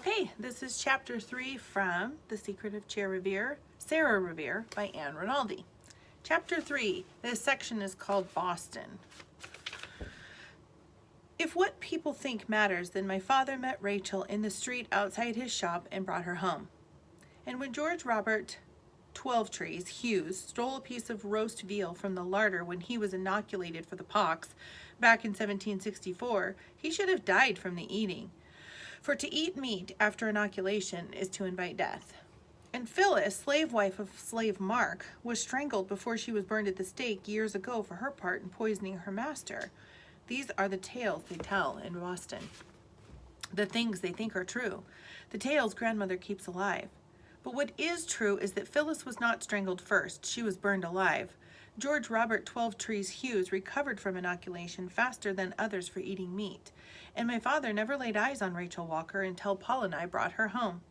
Okay, this is chapter 3 from The Secret of Revere, Sarah Revere by Anne Rinaldi. Chapter 3, this section is called Boston. If what people think matters, then my father met Rachel in the street outside his shop and brought her home. And when George Robert 12trees Hughes stole a piece of roast veal from the larder when he was inoculated for the pox back in 1764, he should have died from the eating. For to eat meat after inoculation is to invite death. And Phyllis, slave wife of slave Mark, was strangled before she was burned at the stake years ago for her part in poisoning her master. These are the tales they tell in Boston. The things they think are true. The tales grandmother keeps alive. But what is true is that Phyllis was not strangled first. She was burned alive. George Robert 12trees Hughes recovered from inoculation faster than others for eating meat. And my father never laid eyes on Rachel Walker until Paul and I brought her home.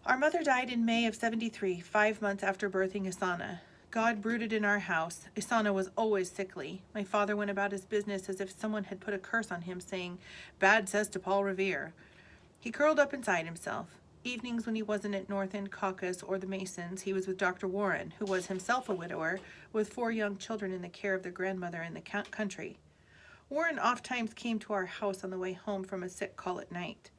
Our mother died in May of 73, 5 months after birthing Isana. God brooded in our house. Isana was always sickly. My father went about his business as if someone had put a curse on him, saying, "Bad says to Paul Revere." He curled up inside himself. Evenings when he wasn't at North End Caucus or the Masons, he was with Dr. Warren, who was himself a widower, with 4 young children in the care of their grandmother in the country. Warren oftentimes came to our house on the way home from a sick call at night.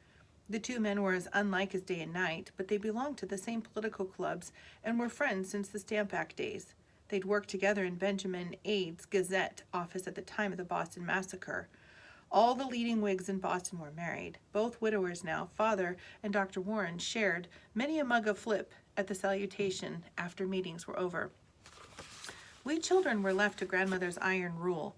The 2 men were as unlike as day and night, but they belonged to the same political clubs and were friends since the Stamp Act days. They'd worked together in Benjamin Ade's Gazette office at the time of the Boston Massacre. All the leading Whigs in Boston were married. Both widowers now, Father and Dr. Warren, shared many a mug of flip at the salutation after meetings were over. We children were left to grandmother's iron rule.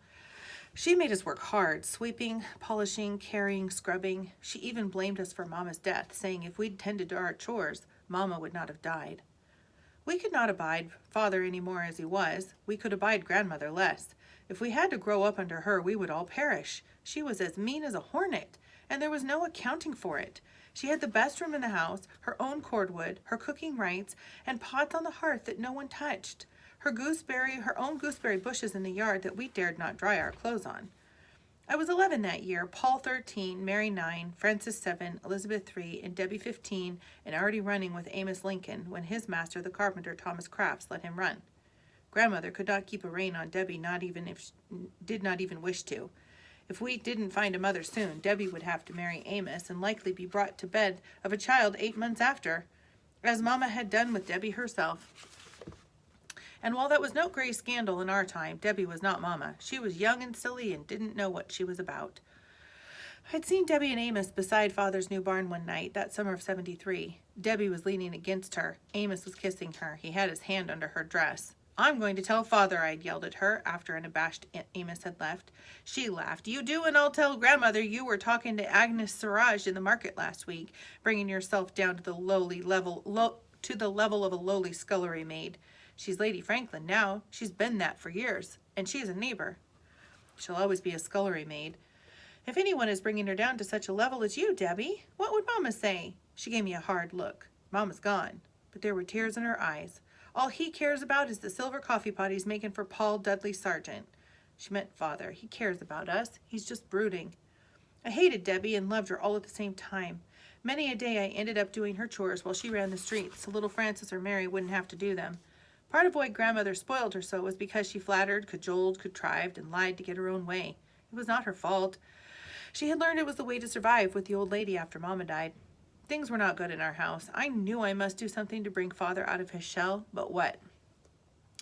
She made us work hard, sweeping, polishing, carrying, scrubbing. She even blamed us for Mama's death, saying if we'd tended to our chores, Mama would not have died. We could not abide Father any more as he was. We could abide grandmother less. If we had to grow up under her, we would all perish. She was as mean as a hornet, and there was no accounting for it. She had the best room in the house, her own cordwood, her cooking rights, and pots on the hearth that no one touched. Her own gooseberry bushes in the yard that we dared not dry our clothes on. I was 11 that year, Paul 13, Mary 9, Francis 7, Elizabeth 3, and Debbie 15, and already running with Amos Lincoln when his master, the carpenter Thomas Crafts, let him run. Grandmother could not keep a rein on Debbie, not even if she did not even wish to. If we didn't find a mother soon, Debbie would have to marry Amos and likely be brought to bed of a child 8 months after, as Mama had done with Debbie herself. And while that was no great scandal in our time, Debbie was not Mama. She was young and silly and didn't know what she was about. I'd seen Debbie and Amos beside Father's new barn one night, that summer of 73. Debbie was leaning against her. Amos was kissing her. He had his hand under her dress. "I'm going to tell Father," I'd yelled at her after an abashed Amos had left. She laughed. "You do, and I'll tell grandmother you were talking to Agnes Siraj in the market last week, bringing yourself down to the level of a lowly scullery maid. She's Lady Franklin now. She's been that for years, and she's a neighbor. She'll always be a scullery maid. If anyone is bringing her down to such a level as you, Debbie, what would Mama say?" She gave me a hard look. Mama's gone, but there were tears in her eyes. "All he cares about is the silver coffee pot he's making for Paul Dudley Sargent." She meant Father. "He cares about us. He's just brooding." I hated Debbie and loved her all at the same time. Many a day I ended up doing her chores while she ran the streets, so little Francis or Mary wouldn't have to do them. Part of why grandmother spoiled her so was because she flattered, cajoled, contrived, and lied to get her own way. It was not her fault. She had learned it was the way to survive with the old lady after Mama died. Things were not good in our house. I knew I must do something to bring Father out of his shell, but what?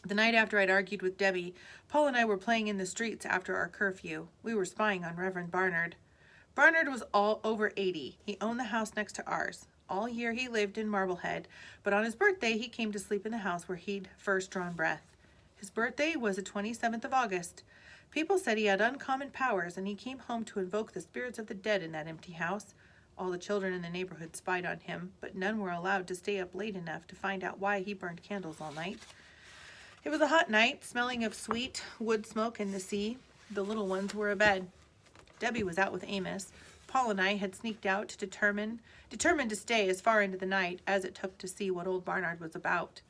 The night after I'd argued with Debbie, Paul and I were playing in the streets after our curfew. We were spying on Reverend Barnard. Barnard was all over 80. He owned the house next to ours. All year he lived in Marblehead, but on his birthday he came to sleep in the house where he'd first drawn breath. His birthday was the 27th of August. People said he had uncommon powers, and he came home to invoke the spirits of the dead in that empty house. All the children in the neighborhood spied on him, but none were allowed to stay up late enough to find out why he burned candles all night. It was a hot night, smelling of sweet wood smoke in the sea. The little ones were abed. Debbie was out with Amos. Paul and I had sneaked out, determined to stay as far into the night as it took to see what old Barnard was about.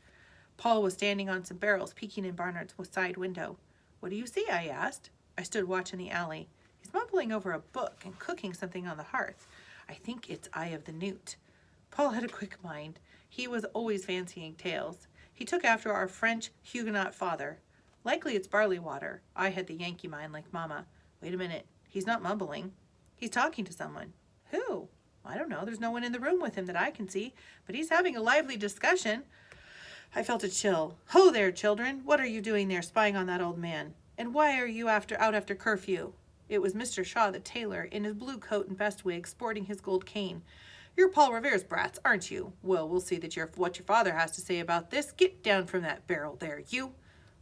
Paul was standing on some barrels, peeking in Barnard's side window. "What do you see?" I asked. I stood watching the alley. He's mumbling over a book and cooking something on the hearth. I think it's Eye of the Newt. Paul had a quick mind. He was always fancying tales. He took after our French Huguenot father. Likely it's barley water. I had the Yankee mind like Mama. Wait a minute. He's not mumbling. He's talking to someone. Who? I don't know. There's no one in the room with him that I can see, but he's having a lively discussion. I felt a chill. Ho there, children. What are you doing there spying on that old man? And why are you out after curfew? It was Mr. Shaw, the tailor, in his blue coat and best wig, sporting his gold cane. You're Paul Revere's brats, aren't you? Well, we'll see that what your father has to say about this. Get down from that barrel there, you.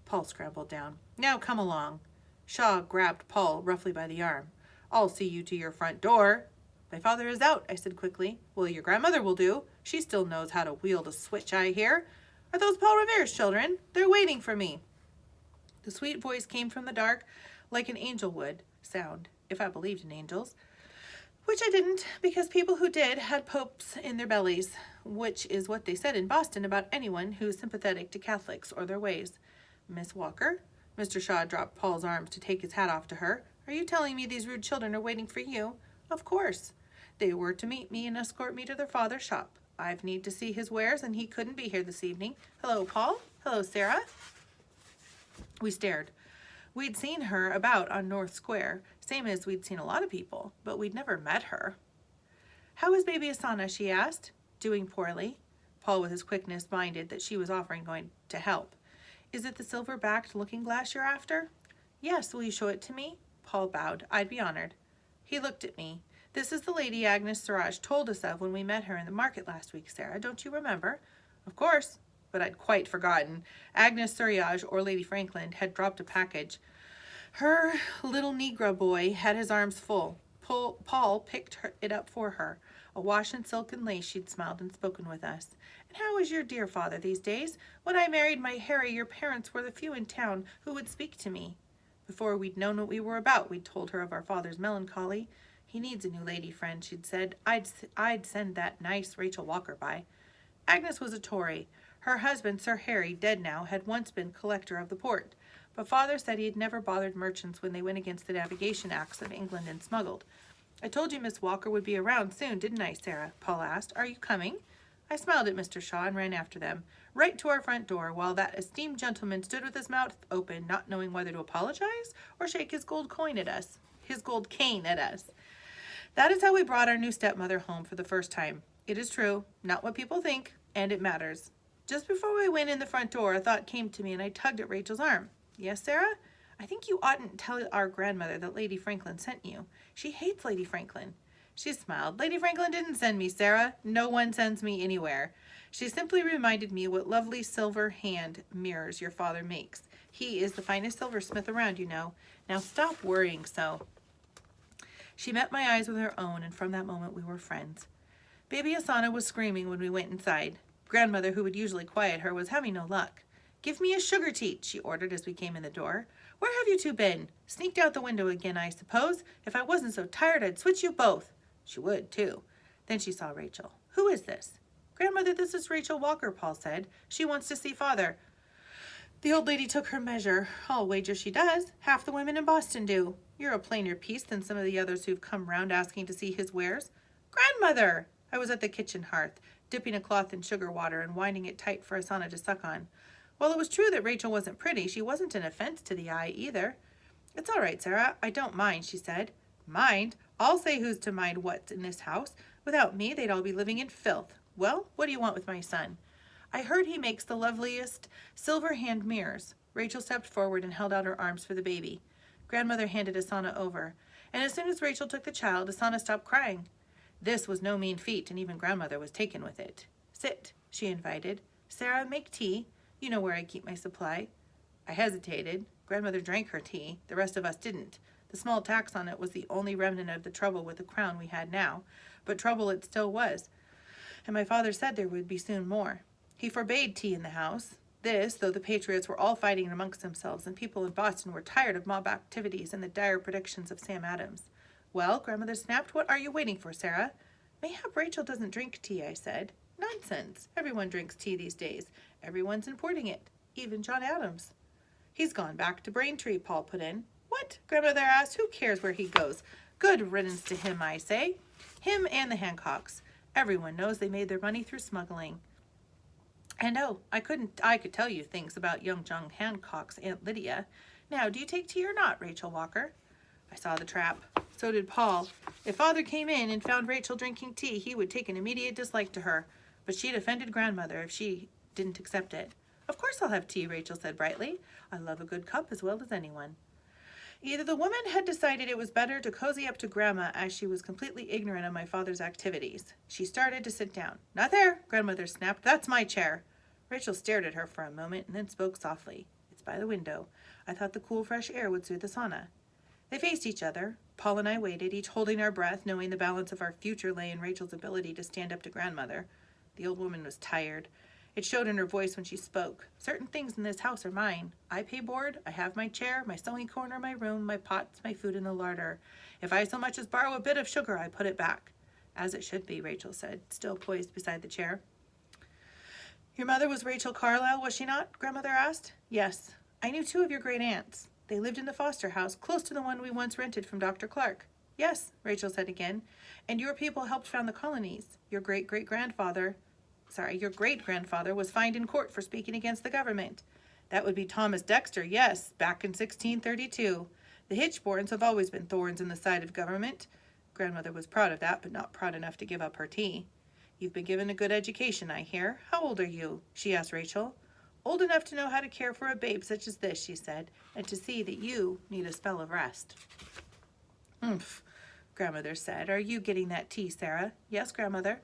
Paul scrambled down. Now come along. Shaw grabbed Paul roughly by the arm. I'll see you to your front door. My father is out, I said quickly. Well, your grandmother will do. She still knows how to wield a switch, I hear. Are those Paul Revere's children? They're waiting for me. The sweet voice came from the dark like an angel would sound, if I believed in angels. Which I didn't, because people who did had popes in their bellies, which is what they said in Boston about anyone who's sympathetic to Catholics or their ways. Miss Walker? Mr. Shaw dropped Paul's arms to take his hat off to her. Are you telling me these rude children are waiting for you? Of course. They were to meet me and escort me to their father's shop. I've need to see his wares, and he couldn't be here this evening. Hello, Paul. Hello, Sarah. We stared. We'd seen her about on North Square, same as we'd seen a lot of people, but we'd never met her. How is baby Asana? She asked. Doing poorly. Paul, with his quickness, minded that she was going to help. Is it the silver-backed looking glass you're after? Yes, will you show it to me? Paul bowed. I'd be honored. He looked at me. This is the lady Agnes Suraj told us of when we met her in the market last week, Sarah. Don't you remember? Of course, but I'd quite forgotten. Agnes Suraj, or Lady Franklin, had dropped a package. Her little Negro boy had his arms full. Paul picked it up for her. Awash in silk and lace, she'd smiled and spoken with us. And how is your dear father these days? When I married my Harry, your parents were the few in town who would speak to me. Before we'd known what we were about, we'd told her of our father's melancholy. He needs a new lady friend, she'd said. I'd send that nice Rachel Walker by. Agnes was a Tory. Her husband, Sir Harry, dead now, had once been collector of the port. But father said he had never bothered merchants when they went against the navigation acts of England and smuggled. I told you Miss Walker would be around soon, didn't I, Sarah? Paul asked. Are you coming? I smiled at Mr. Shaw and ran after them, right to our front door, while that esteemed gentleman stood with his mouth open, not knowing whether to apologize or shake his gold cane at us. That is how we brought our new stepmother home for the first time. It is true, not what people think, and it matters. Just before we went in the front door, a thought came to me, and I tugged at Rachel's arm. Yes, Sarah? I think you oughtn't tell our grandmother that Lady Franklin sent you. She hates Lady Franklin. She smiled. Lady Franklin didn't send me, Sarah. No one sends me anywhere. She simply reminded me what lovely silver hand mirrors your father makes. He is the finest silversmith around, you know. Now stop worrying so. She met my eyes with her own, and from that moment we were friends. Baby Asana was screaming when we went inside. Grandmother, who would usually quiet her, was having no luck. Give me a sugar teat, she ordered as we came in the door. Where have you two been? Sneaked out the window again, I suppose. If I wasn't so tired, I'd switch you both. She would, too. Then she saw Rachel. Who is this? Grandmother, this is Rachel Walker, Paul said. She wants to see father. The old lady took her measure. I'll wager she does. Half the women in Boston do. You're a plainer piece than some of the others who've come round asking to see his wares. Grandmother! I was at the kitchen hearth, dipping a cloth in sugar water and winding it tight for Asana to suck on. While it was true that Rachel wasn't pretty, she wasn't an offense to the eye either. It's all right, Sarah. I don't mind, she said. Mind? I'll say who's to mind what's in this house. Without me, they'd all be living in filth. Well, what do you want with my son? I heard he makes the loveliest silver hand mirrors. Rachel stepped forward and held out her arms for the baby. Grandmother handed Asana over, and as soon as Rachel took the child, Asana stopped crying. This was no mean feat, and even Grandmother was taken with it. Sit, she invited. Sarah, make tea. You know where I keep my supply. I hesitated. Grandmother drank her tea. The rest of us didn't. The small tax on it was the only remnant of the trouble with the crown we had now, but trouble it still was, and my father said there would be soon more. He forbade tea in the house. This, though the patriots were all fighting amongst themselves, and people in Boston were tired of mob activities and the dire predictions of Sam Adams. Well, Grandmother snapped, what are you waiting for, Sarah? Mayhap Rachel doesn't drink tea, I said. Nonsense. Everyone drinks tea these days. Everyone's importing it. Even John Adams. He's gone back to Braintree, Paul put in. What? Grandmother asked. Who cares where he goes? Good riddance to him, I say. Him and the Hancocks. Everyone knows they made their money through smuggling. And oh, I could tell you things about young John Hancock's Aunt Lydia. Now, do you take tea or not, Rachel Walker? I saw the trap. So did Paul. If Father came in and found Rachel drinking tea, he would take an immediate dislike to her. But she'd offended Grandmother if she didn't accept it. Of course I'll have tea, Rachel said brightly. I love a good cup as well as anyone. Either the woman had decided it was better to cozy up to Grandma, as she was completely ignorant of my father's activities. She started to sit down. Not there, Grandmother snapped. That's my chair. Rachel stared at her for a moment and then spoke softly. It's by the window. I thought the cool, fresh air would soothe the sauna. They faced each other. Paul and I waited, each holding our breath, knowing the balance of our future lay in Rachel's ability to stand up to Grandmother. The old woman was tired. It showed in her voice when she spoke. Certain things in this house are mine. I pay board, I have my chair, my sewing corner, my room, my pots, my food in the larder. If I so much as borrow a bit of sugar, I put it back. As it should be, Rachel said, still poised beside the chair. Your mother was Rachel Carlisle, was she not? Grandmother asked. Yes. I knew 2 of your great aunts. They lived in the foster house, close to the one we once rented from Dr. Clark. Yes, Rachel said again. And your people helped found the colonies. Your great-grandfather was fined in court for speaking against the government. That would be Thomas Dexter, yes, back in 1632. The Hitchborns have always been thorns in the side of government. Grandmother was proud of that, but not proud enough to give up her tea. You've been given a good education, I hear. How old are you? She asked Rachel. Old enough to know how to care for a babe such as this, she said, and to see that you need a spell of rest. Umph, Grandmother said. Are you getting that tea, Sarah? Yes, Grandmother.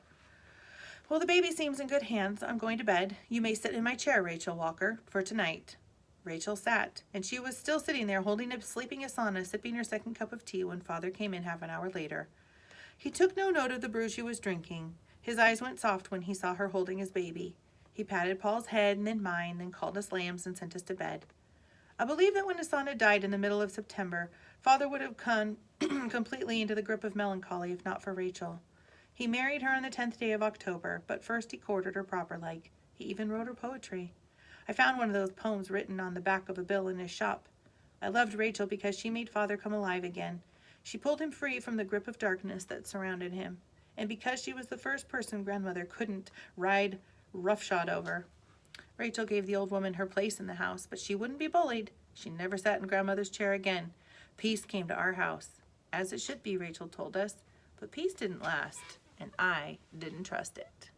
Well, the baby seems in good hands. I'm going to bed. You may sit in my chair, Rachel Walker, for tonight. Rachel sat, and she was still sitting there holding a sleeping Asana, sipping her second cup of tea when Father came in half an hour later. He took no note of the brew she was drinking. His eyes went soft when he saw her holding his baby. He patted Paul's head and then mine, then called us lambs and sent us to bed. I believe that when Asana died in the middle of September, Father would have come completely into the grip of melancholy if not for Rachel. He married her on the 10th day of October, but first he courted her proper-like. He even wrote her poetry. I found one of those poems written on the back of a bill in his shop. I loved Rachel because she made Father come alive again. She pulled him free from the grip of darkness that surrounded him. And because she was the first person Grandmother couldn't ride roughshod over. Rachel gave the old woman her place in the house, but she wouldn't be bullied. She never sat in Grandmother's chair again. Peace came to our house. As it should be, Rachel told us. But peace didn't last. And I didn't trust it.